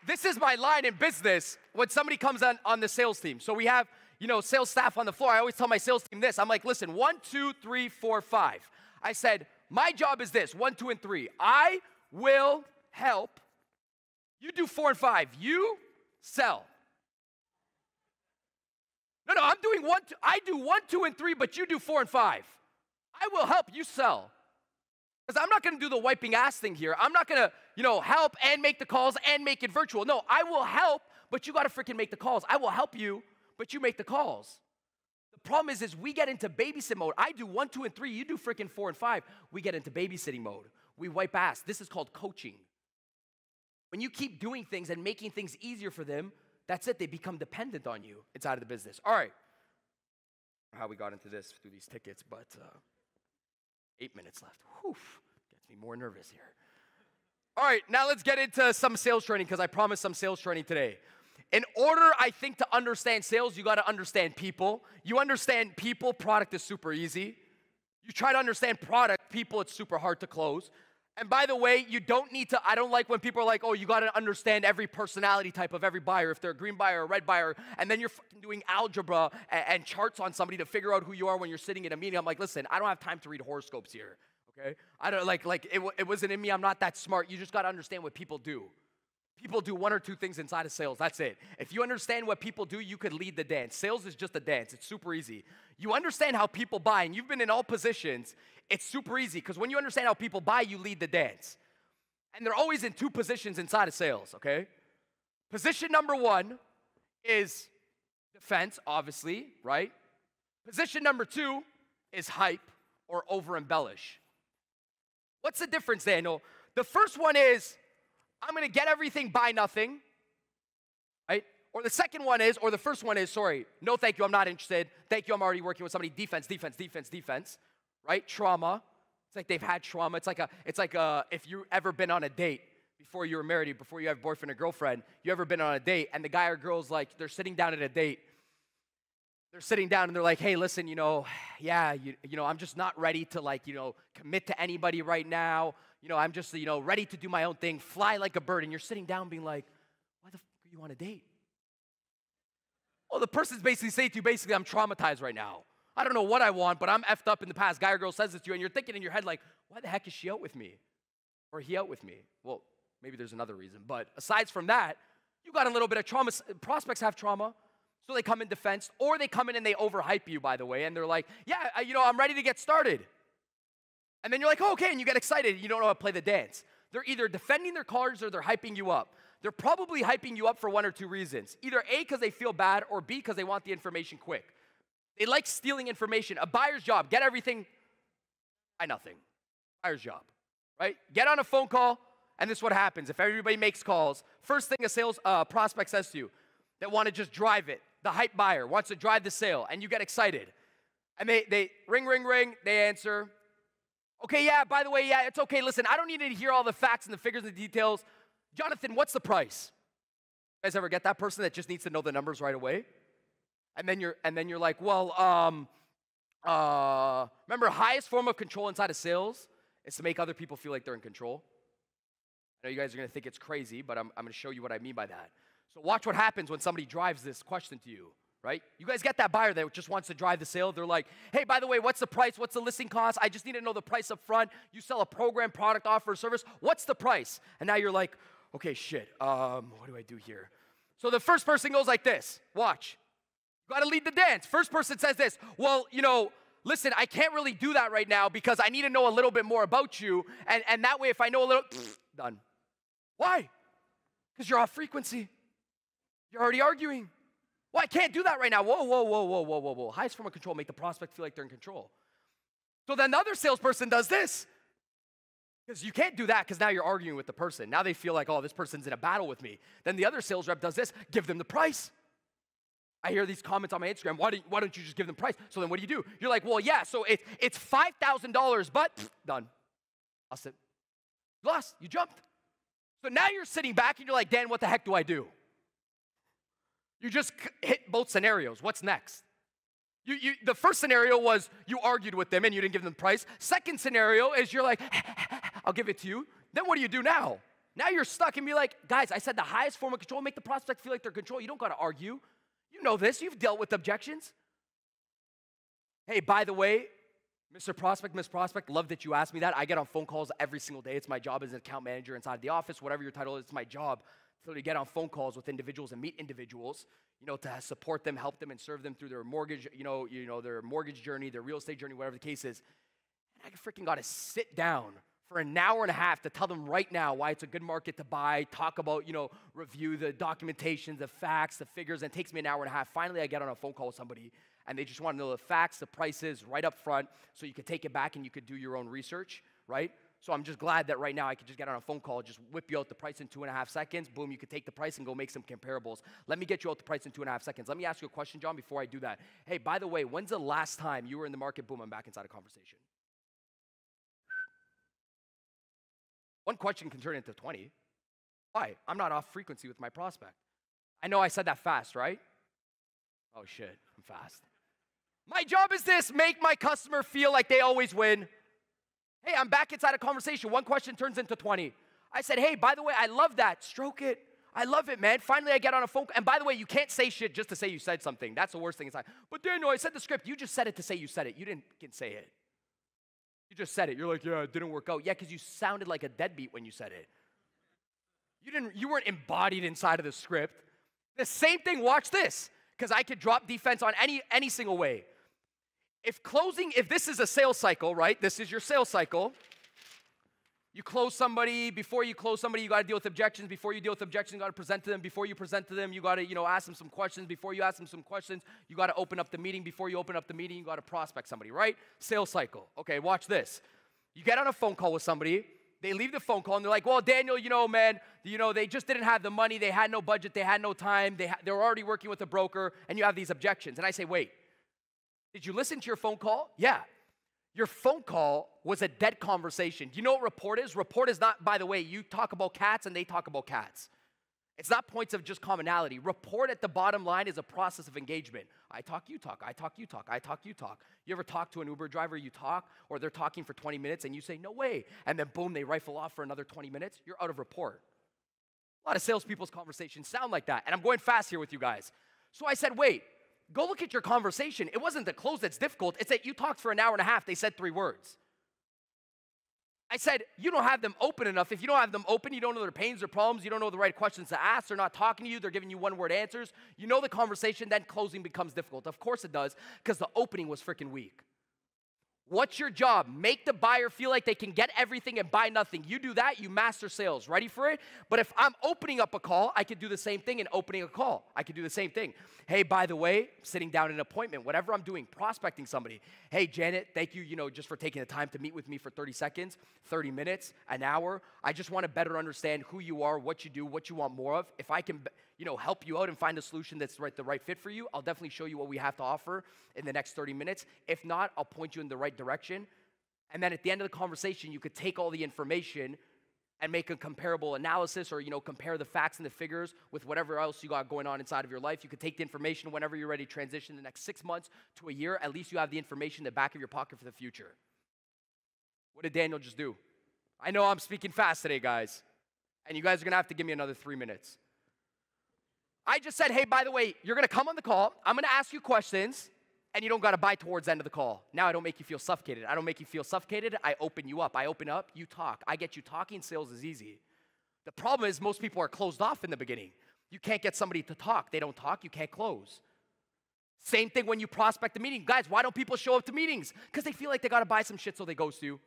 this is my line in business when somebody comes on the sales team. So we have, sales staff on the floor. I always tell my sales team this. I'm like, listen, 1, 2, 3, 4, 5. I said, my job is this, 1, 2, and 3. I will help. You do 4 and 5. You sell. No, I'm doing 1, 2. I do 1, 2, and 3, but you do 4 and 5. I will help. You sell. Because I'm not going to do the wiping ass thing here. I'm not going to, help and make the calls and make it virtual. No, I will help, but you got to freaking make the calls. I will help you, but you make the calls. The problem is we get into babysit mode. I do 1, 2, and 3. You do freaking 4 and 5. We get into babysitting mode. We wipe ass. This is called coaching. When you keep doing things and making things easier for them, that's it. They become dependent on you inside of the business. All right. How we got into this through these tickets, but 8 minutes left. Whew. Gets me more nervous here. All right, now let's get into some sales training because I promised some sales training today. In order, I think, to understand sales, you got to understand people. You understand people, product is super easy. You try to understand product, people, it's super hard to close. And by the way, you don't need to, I don't like when people are like, oh, you got to understand every personality type of every buyer, if they're a green buyer or a red buyer, and then you're fucking doing algebra and charts on somebody to figure out who you are when you're sitting in a meeting. I'm like, listen, I don't have time to read horoscopes here, okay? I don't, it wasn't in me. I'm not that smart. You just got to understand what people do. People do 1 or 2 things inside of sales. That's it. If you understand what people do, you could lead the dance. Sales is just a dance. It's super easy. You understand how people buy, and you've been in all positions. It's super easy because when you understand how people buy, you lead the dance. And they're always in 2 positions inside of sales, okay? Position number 1 is defense, obviously, right? Position number 2 is hype or over-embellish. What's the difference, Daniel? The first one is, I'm going to get everything, buy nothing, right? Or the second one is, or the first one is, sorry, no thank you, I'm not interested. Thank you, I'm already working with somebody. Defense, defense, defense, defense, right? Trauma. It's like they've had trauma. It's like if you ever been on a date before you were married, before you have a boyfriend or girlfriend, you ever been on a date and the guy or girl's like, they're sitting down at a date. They're sitting down and they're like, hey, listen, I'm just not ready to commit to anybody right now. I'm just, ready to do my own thing, fly like a bird. And you're sitting down being like, why the fuck are you on a date? Well, the person's basically saying to you, I'm traumatized right now. I don't know what I want, but I'm effed up in the past. Guy or girl says this to you, and you're thinking in your head like, why the heck is she out with me? Or he out with me? Well, maybe there's another reason. But aside from that, you got a little bit of trauma. Prospects have trauma. So they come in defense, or they come in and they overhype you, by the way, and they're like, yeah, I'm ready to get started. And then you're like, oh, okay, and you get excited, and you don't know how to play the dance. They're either defending their cards or they're hyping you up. They're probably hyping you up for 1 or 2 reasons. Either A, because they feel bad, or B, because they want the information quick. They like stealing information. A buyer's job, get everything, buy nothing. Buyer's job, right? Get on a phone call, and this is what happens. If everybody makes calls, first thing a sales prospect says to you, they want to just drive it. The hype buyer wants to drive the sale, and you get excited. And they ring, ring, ring, they answer. Okay, yeah, by the way, yeah, it's okay. Listen, I don't need to hear all the facts and the figures and the details. Jonathan, what's the price? You guys ever get that person that just needs to know the numbers right away? And then you're like, well, remember, highest form of control inside of sales is to make other people feel like they're in control. I know you guys are going to think it's crazy, but I'm going to show you what I mean by that. So watch what happens when somebody drives this question to you. Right? You guys get that buyer that just wants to drive the sale. They're like, hey, by the way, what's the price? What's the listing cost? I just need to know the price up front. You sell a program, product, offer, service. What's the price? And now you're like, okay, shit. What do I do here? So the first person goes like this. Watch. You got to lead the dance. First person says this. Well, listen, I can't really do that right now because I need to know a little bit more about you. And that way, if I know a little, done. Why? Because you're off frequency. You're already arguing. Well, I can't do that right now. Whoa, whoa, whoa, whoa, whoa, whoa, whoa. Highest form of control, make the prospect feel like they're in control. So then the other salesperson does this. Because you can't do that because now you're arguing with the person. Now they feel like, oh, this person's in a battle with me. Then the other sales rep does this, give them the price. I hear these comments on my Instagram, why don't you just give them price? So then what do? You're like, well, yeah, so it's $5,000, but done. I'll sit. You lost, you jumped. So now you're sitting back and you're like, Dan, what the heck do I do? You just hit both scenarios. What's next? The first scenario was you argued with them and you didn't give them the price. Second scenario is you're like, I'll give it to you. Then what do you do now? Now you're stuck and be like, guys, I said the highest form of control, make the prospect feel like they're in control. You don't got to argue. You know this. You've dealt with objections. Hey, by the way, Mr. Prospect, Miss Prospect, love that you asked me that. I get on phone calls every single day. It's my job as an account manager inside the office, whatever your title is, it's my job to get on phone calls with individuals and meet individuals, to support them, help them, and serve them through their mortgage, their mortgage journey, their real estate journey, whatever the case is. And I freaking got to sit down for an hour and a half to tell them right now why it's a good market to buy, talk about, review the documentation, the facts, the figures, and it takes me an hour and a half. Finally, I get on a phone call with somebody, and they just want to know the facts, the prices, right up front, so you could take it back and you could do your own research, right? So I'm just glad that right now I could just get on a phone call, just whip you out the price in 2.5 seconds. Boom, you could take the price and go make some comparables. Let me get you out the price in 2.5 seconds. Let me ask you a question, John, before I do that. Hey, by the way, when's the last time you were in the market? Boom, I'm back inside a conversation. One question can turn into 20. Why? I'm not off frequency with my prospect. I know I said that fast, right? Oh, shit, I'm fast. My job is this, make my customer feel like they always win. Hey, I'm back inside a conversation. One question turns into 20. I said, hey, by the way, I love that. Stroke it. I love it, man. Finally, I get on a phone. And by the way, you can't say shit just to say you said something. That's the worst thing inside. But Daniel, I said the script. You just said it to say you said it. You didn't say it. You just said it. You're like, yeah, it didn't work out. Yeah, because you sounded like a deadbeat when you said it. You weren't embodied inside of the script. The same thing, watch this, because I could drop defense on any single way. If this is a sales cycle, right? This is your sales cycle. You close somebody. Before you close somebody, you got to deal with objections. Before you deal with objections, you got to present to them. Before you present to them, you got to, ask them some questions. Before you ask them some questions, you got to open up the meeting. Before you open up the meeting, you got to prospect somebody, right? Sales cycle. Okay, watch this. You get on a phone call with somebody. They leave the phone call, and they're like, well, Daniel, man, they just didn't have the money. They had no budget. They had no time. They were already working with a broker, and you have these objections. And I say, wait. Did you listen to your phone call? Yeah. Your phone call was a dead conversation. Do you know what report is? Report is not, by the way, you talk about cats and they talk about cats. It's not points of just commonality. Report at the bottom line is a process of engagement. I talk, you talk. I talk, you talk. I talk, you talk. You ever talk to an Uber driver, you talk, or they're talking for 20 minutes and you say, no way. And then boom, they rifle off for another 20 minutes. You're out of rapport. A lot of salespeople's conversations sound like that. And I'm going fast here with you guys. So I said, wait. Go look at your conversation. It wasn't the close that's difficult. It's that you talked for an hour and a half. They said 3 words. I said, you don't have them open enough. If you don't have them open, you don't know their pains or problems. You don't know the right questions to ask. They're not talking to you. They're giving you one-word answers. You know the conversation, then closing becomes difficult. Of course it does, because the opening was freaking weak. What's your job? Make the buyer feel like they can get everything and buy nothing. You do that, you master sales. Ready for it? But if I'm opening up a call, I could do the same thing in opening a call. I could do the same thing. Hey, by the way, sitting down in an appointment, whatever I'm doing, prospecting somebody. Hey, Janet, thank you, just for taking the time to meet with me for 30 seconds, 30 minutes, an hour. I just want to better understand who you are, what you do, what you want more of. If I can, help you out and find a solution that's the right fit for you, I'll definitely show you what we have to offer in the next 30 minutes. If not, I'll point you in the right direction. And then at the end of the conversation, you could take all the information and make a comparable analysis or, compare the facts and the figures with whatever else you got going on inside of your life. You could take the information whenever you're ready to transition the next 6 months to a year. At least you have the information in the back of your pocket for the future. What did Daniel just do? I know I'm speaking fast today, guys. And you guys are going to have to give me another 3 minutes. I just said, hey, by the way, you're going to come on the call. I'm going to ask you questions, and you don't got to buy towards the end of the call. Now I don't make you feel suffocated. I don't make you feel suffocated. I open you up. I open up, you talk. I get you talking. Sales is easy. The problem is most people are closed off in the beginning. You can't get somebody to talk. They don't talk. You can't close. Same thing when you prospect a meeting. Guys, why don't people show up to meetings? Because they feel like they got to buy some shit, so they ghost you.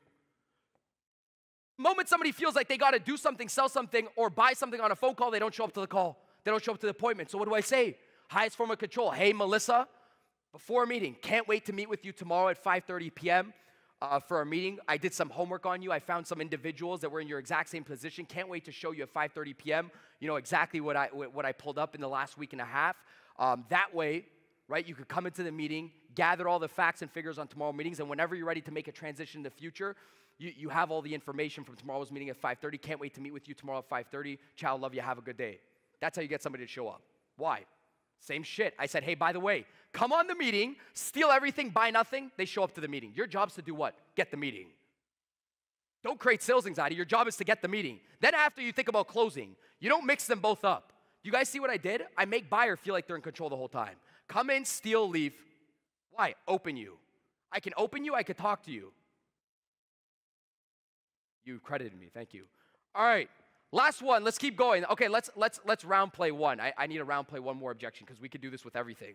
The moment somebody feels like they got to do something, sell something, or buy something on a phone call, they don't show up to the call. They don't show up to the appointment. So what do I say? Highest form of control. Hey, Melissa, before a meeting, can't wait to meet with you tomorrow at 5:30 p.m. For our meeting. I did some homework on you. I found some individuals that were in your exact same position. Can't wait to show you at 5:30 p.m. You know exactly what I pulled up in the last week and a half. That way, right, you could come into the meeting, gather all the facts and figures on tomorrow's meetings, and whenever you're ready to make a transition in the future, you have all the information from tomorrow's meeting at 5:30. Can't wait to meet with you tomorrow at 5:30. Ciao, love you, have a good day. That's how you get somebody to show up. Why? Same shit. I said, hey, by the way, come on the meeting, steal everything, buy nothing. They show up to the meeting. Your job's to do what? Get the meeting. Don't create sales anxiety. Your job is to get the meeting. Then after you think about closing, you don't mix them both up. You guys see what I did? I make buyer feel like they're in control the whole time. Come in, steal, leave. Why? Open you. I can open you. I can talk to you. You credited me. Thank you. All right. Last one. Let's keep going. Okay, let's round play one. I need to round play one more objection because we could do this with everything.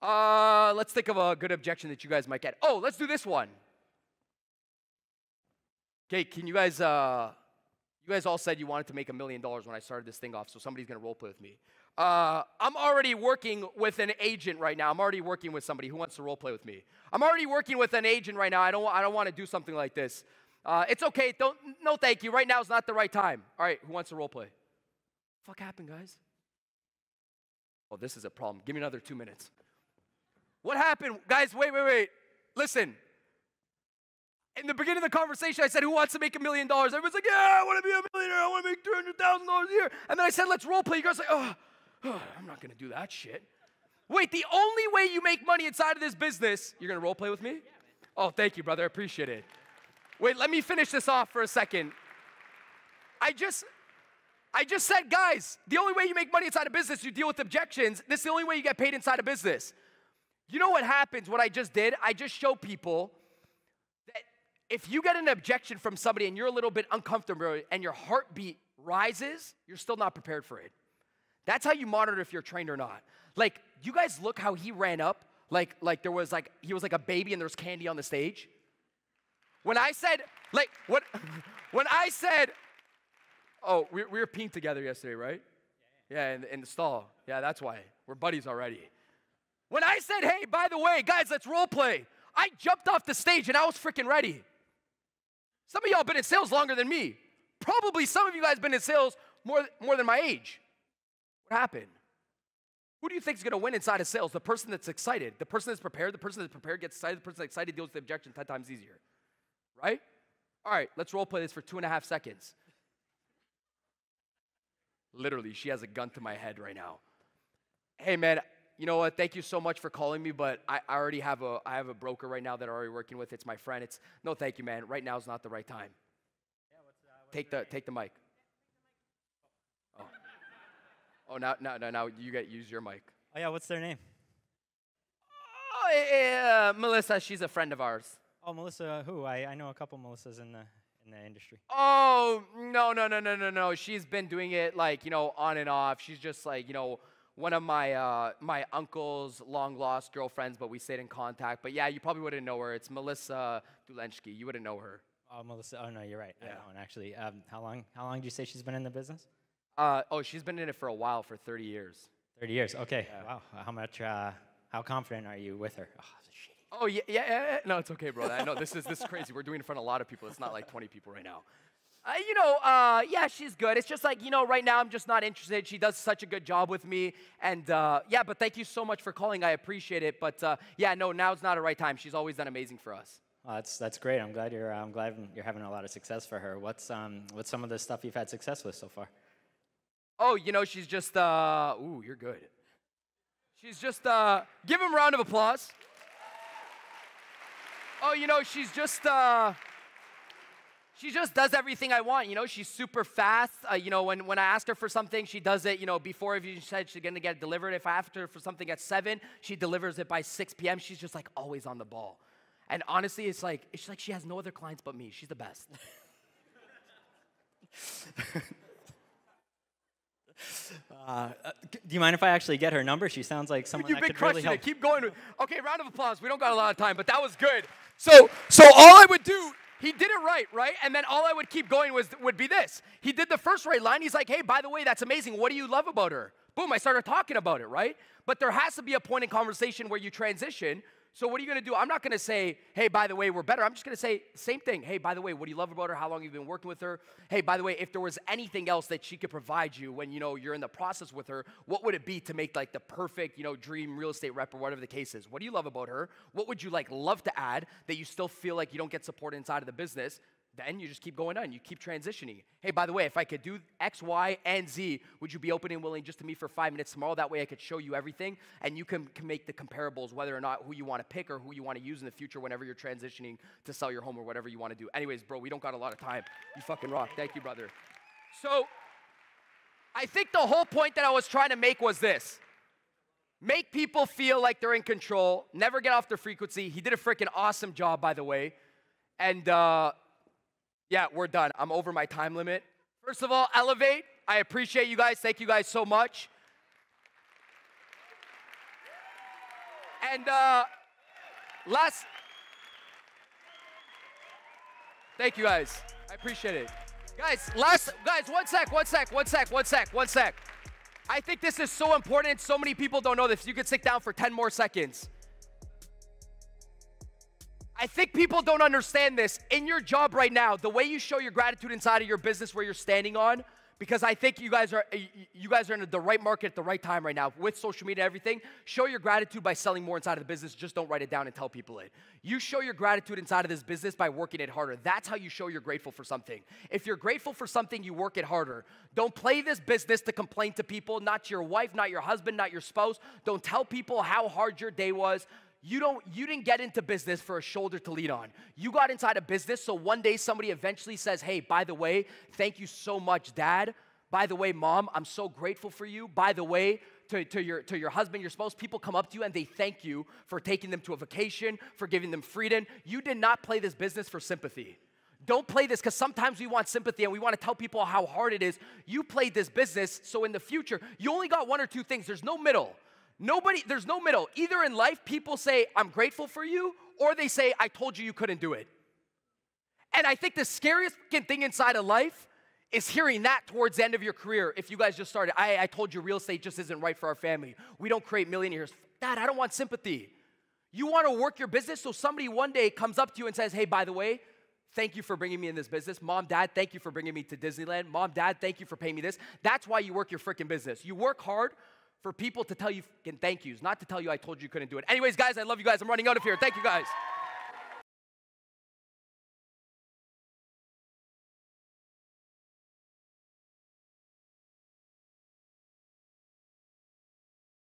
Let's think of a good objection that you guys might get. Oh, let's do this one. Okay, can you guys all said you wanted to make $1 million when I started this thing off, so somebody's gonna role play with me. I'm already working with an agent right now. I'm already working with somebody who wants to role play with me. I'm already working with an agent right now. I don't want to do something like this. It's okay. No, thank you. Right now is not the right time. All right, who wants to role play? Fuck happened, guys? Oh, this is a problem. Give me another 2 minutes. What happened? Guys, wait. Listen. In the beginning of the conversation, I said, who wants to make $1 million? Everyone's like, yeah, I want to be a millionaire. I want to make $300,000 a year. And then I said, let's role play. You guys are like, oh, I'm not going to do that shit. Wait, the only way you make money inside of this business, you're going to role play with me? Yeah, oh, thank you, brother. I appreciate it. Wait, let me finish this off for a second. I just said, guys, the only way you make money inside a business, you deal with objections. This is the only way you get paid inside a business. You know what happens, what I just did? I just show people that if you get an objection from somebody and you're a little bit uncomfortable and your heartbeat rises, you're still not prepared for it. That's how you monitor if you're trained or not. Like, you guys look how he ran up, like he was like a baby and there's candy on the stage. When I said, when I said, oh, we were peeing together yesterday, right? Yeah, in the stall. Yeah, that's why. We're buddies already. When I said, hey, by the way, guys, let's role play, I jumped off the stage and I was freaking ready. Some of y'all been in sales longer than me. Probably some of you guys been in sales more than my age. What happened? Who do you think is going to win inside of sales? The person that's excited. The person that's prepared. The person that's prepared gets excited. The person that's excited deals with the objection 10 times easier. Right? All right, let's role play this for 2.5 seconds. Literally, she has a gun to my head right now. Hey, man, you know what? Thank you so much for calling me, but I already have a broker right now that I'm already working with. It's my friend. No, thank you, man. Right now is not the right time. Yeah, take the mic. Oh, now you use your mic. Oh yeah, what's their name? Oh, Melissa. She's a friend of ours. Oh, Melissa, who? I know a couple Melissas in the industry. Oh, no. She's been doing it like, on and off. She's just like, one of my my uncle's long-lost girlfriends, but we stayed in contact. But yeah, you probably wouldn't know her. It's Melissa Dulensky. You wouldn't know her. Oh, Melissa. Oh, no, you're right. Yeah. I don't, actually. How long did you say she's been in the business? She's been in it for a while, for 30 years. 30 years, okay. Yeah. How confident are you with her? Oh, it's shitty. Oh, yeah. No, it's okay, bro. I know, this is crazy. We're doing it in front of a lot of people. It's not like 20 people right now. Yeah, she's good. It's just like, right now I'm just not interested. She does such a good job with me. And, yeah, but thank you so much for calling. I appreciate it. But, yeah, no, now's not the right time. She's always done amazing for us. Oh, that's great. I'm glad you're having a lot of success for her. What's some of the stuff you've had success with so far? Oh, she's just, ooh, you're good. She's just, give him a round of applause. Oh, she's just, she just does everything I want. She's super fast. When I ask her for something, she does it, before she said she's going to get it delivered. If I ask her for something at 7, she delivers it by 6 p.m. She's just like always on the ball. And honestly, it's like she has no other clients but me. She's the best. Do you mind if I actually get her number? She sounds like someone that could really help. You've been crushing it. Keep going. Okay, round of applause. We don't got a lot of time, but that was good. So all I would do, he did it right? And then all I would keep going would be this. He did the first right line. He's like, hey, by the way, that's amazing. What do you love about her? Boom, I started talking about it, right? But there has to be a point in conversation where you transition. So what are you going to do? I'm not going to say, hey, by the way, we're better. I'm just going to say, same thing. Hey, by the way, what do you love about her? How long have you been working with her? Hey, by the way, if there was anything else that she could provide you when, you're in the process with her, what would it be to make like the perfect, dream real estate rep or whatever the case is? What do you love about her? What would you love to add that you still feel like you don't get support inside of the business? Then you just keep going on. You keep transitioning. Hey, by the way, if I could do X, Y, and Z, would you be open and willing just to meet for 5 minutes tomorrow? That way I could show you everything, and you can make the comparables, whether or not who you want to pick or who you want to use in the future whenever you're transitioning to sell your home or whatever you want to do. Anyways, bro, we don't got a lot of time. You fucking rock. Thank you, brother. So I think the whole point that I was trying to make was this. Make people feel like they're in control. Never get off their frequency. He did a freaking awesome job, by the way. And, yeah, we're done. I'm over my time limit. First of all, Elev8, I appreciate you guys. Thank you guys so much. And thank you guys. I appreciate it. Guys, one sec. I think this is so important. So many people don't know this. You can sit down for 10 more seconds. I think people don't understand this. In your job right now, the way you show your gratitude inside of your business where you're standing on, because I think you guys are in the right market at the right time right now with social media and everything. Show your gratitude by selling more inside of the business. Just don't write it down and tell people it. You show your gratitude inside of this business by working it harder. That's how you show you're grateful for something. If you're grateful for something, you work it harder. Don't play this business to complain to people, not to your wife, not your husband, not your spouse. Don't tell people how hard your day was. You didn't get into business for a shoulder to lean on. You got inside a business so one day somebody eventually says, hey, by the way, thank you so much, Dad. By the way, Mom, I'm so grateful for you. By the way, to your husband, your spouse, people come up to you and they thank you for taking them to a vacation, for giving them freedom. You did not play this business for sympathy. Don't play this, because sometimes we want sympathy and we want to tell people how hard it is. You played this business so in the future, you only got one or two things. There's no middle. There's no middle. Either in life, people say, I'm grateful for you, or they say, I told you you couldn't do it. And I think the scariest thing inside of life is hearing that towards the end of your career. If you guys just started, I told you real estate just isn't right for our family. We don't create millionaires. Dad, I don't want sympathy. You want to work your business so somebody one day comes up to you and says, hey, by the way, thank you for bringing me in this business. Mom, Dad, thank you for bringing me to Disneyland. Mom, Dad, thank you for paying me this. That's why you work your freaking business. You work hard for people to tell you thank yous, not to tell you I told you couldn't do it. Anyways, guys, I love you guys. I'm running out of here. Thank you, guys.